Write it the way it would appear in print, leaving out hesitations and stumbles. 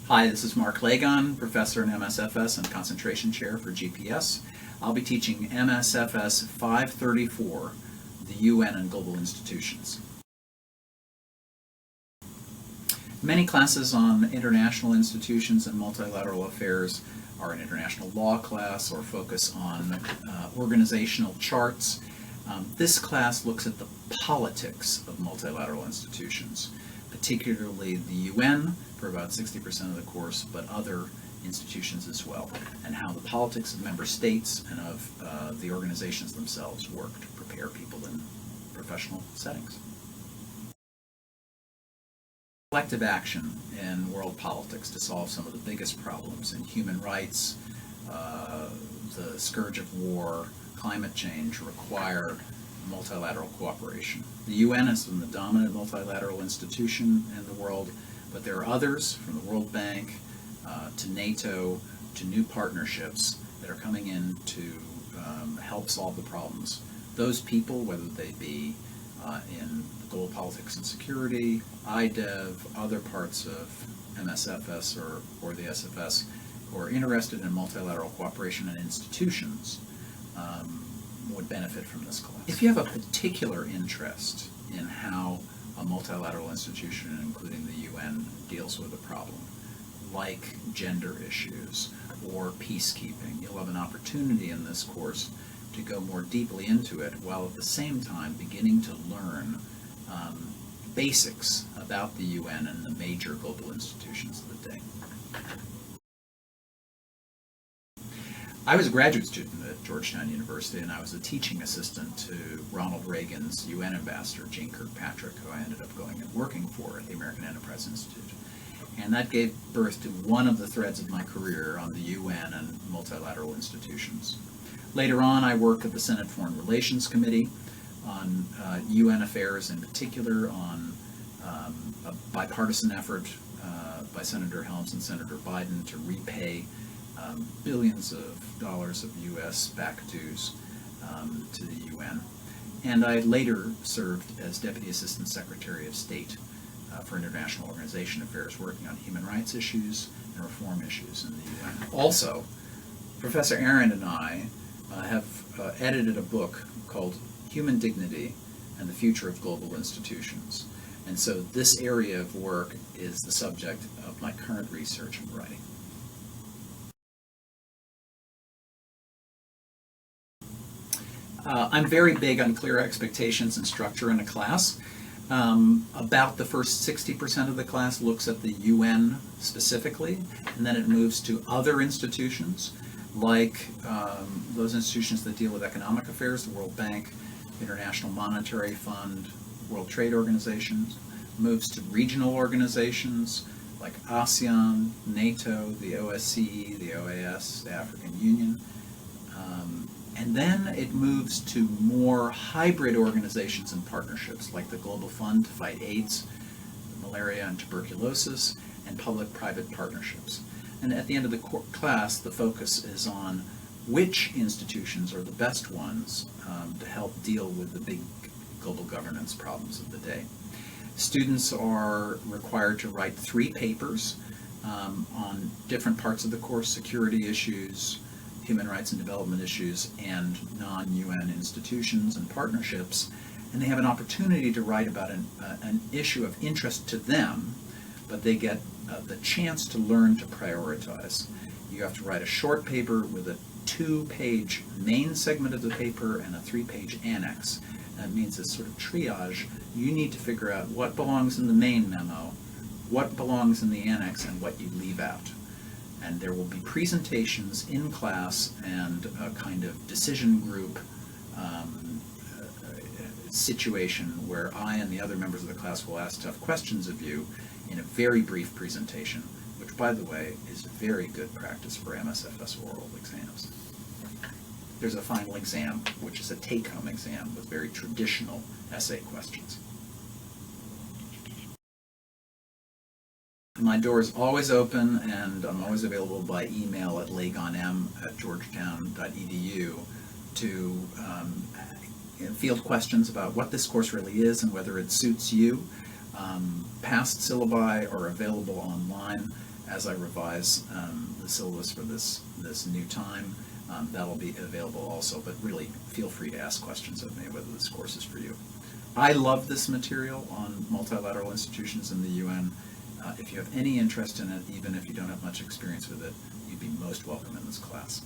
Hi, this is Mark Lagon, professor in MSFS and concentration chair for GPS. I'll be teaching MSFS 534, the UN and Global Institutions. Many classes on international institutions and multilateral affairs are an international law class or focus on organizational charts. This class looks at the politics of multilateral institutions, particularly the UN for about 60% of the course, but other institutions as well, and how the politics of member states and of the organizations themselves work to prepare people in professional settings. Collective action in world politics to solve some of the biggest problems in human rights, the scourge of war, climate change require multilateral cooperation. The UN has been the dominant multilateral institution in the world, but there are others, from the World Bank to NATO to new partnerships that are coming in to help solve the problems. Those people, whether they be in global politics and security, IDEV, other parts of MSFS or the SFS, who are interested in multilateral cooperation and institutions, would benefit from this class. If you have a particular interest in how a multilateral institution, including the UN, deals with a problem, like gender issues or peacekeeping, you'll have an opportunity in this course to go more deeply into it, while at the same time beginning to learn basics about the UN and the major global institutions of the day. I was a graduate student at Georgetown University, and I was a teaching assistant to Ronald Reagan's UN ambassador, Jeane Kirkpatrick, who I ended up going and working for at the American Enterprise Institute. And that gave birth to one of the threads of my career on the UN and multilateral institutions. Later on, I worked at the Senate Foreign Relations Committee on UN affairs, in particular on a bipartisan effort by Senator Helms and Senator Biden to repay billions of dollars of U.S. back dues to the UN. And I later served as Deputy Assistant Secretary of State for International Organization Affairs, working on human rights issues and reform issues in the UN. Also, Professor Aaron and I have edited a book called Human Dignity and the Future of Global Institutions. And so this area of work is the subject of my current research and writing. I'm very big on clear expectations and structure in a class. About the first 60% of the class looks at the UN specifically, and then it moves to other institutions, like those institutions that deal with economic affairs, the World Bank, International Monetary Fund, World Trade Organization, moves to regional organizations like ASEAN, NATO, the OSCE, the OAS, the African Union. And then it moves to more hybrid organizations and partnerships, like the Global Fund to fight AIDS, malaria, and tuberculosis, and public-private partnerships. And at the end of the class, the focus is on which institutions are the best ones to help deal with the big global governance problems of the day. Students are required to write 3 papers on different parts of the course: security issues, human rights and development issues, and non-UN institutions and partnerships. And they have an opportunity to write about an issue of interest to them, but they get the chance to learn to prioritize. You have to write a short paper with a 2-page main segment of the paper and a 3-page annex. That means it's sort of triage. You need to figure out what belongs in the main memo, what belongs in the annex, and what you leave out. And there will be presentations in class and a kind of decision group situation where I and the other members of the class will ask tough questions of you in a very brief presentation, which, by the way, is very good practice for MSFS oral exams. There's a final exam, which is a take-home exam with very traditional essay questions. My door is always open, and I'm always available by email at lagonem@georgetown.edu to field questions about what this course really is and whether it suits you. Past syllabi are available online, as I revise the syllabus for this new time. That'll be available also, but really feel free to ask questions of me whether this course is for you. I love this material on multilateral institutions in the UN. If you have any interest in it, even if you don't have much experience with it, you'd be most welcome in this class.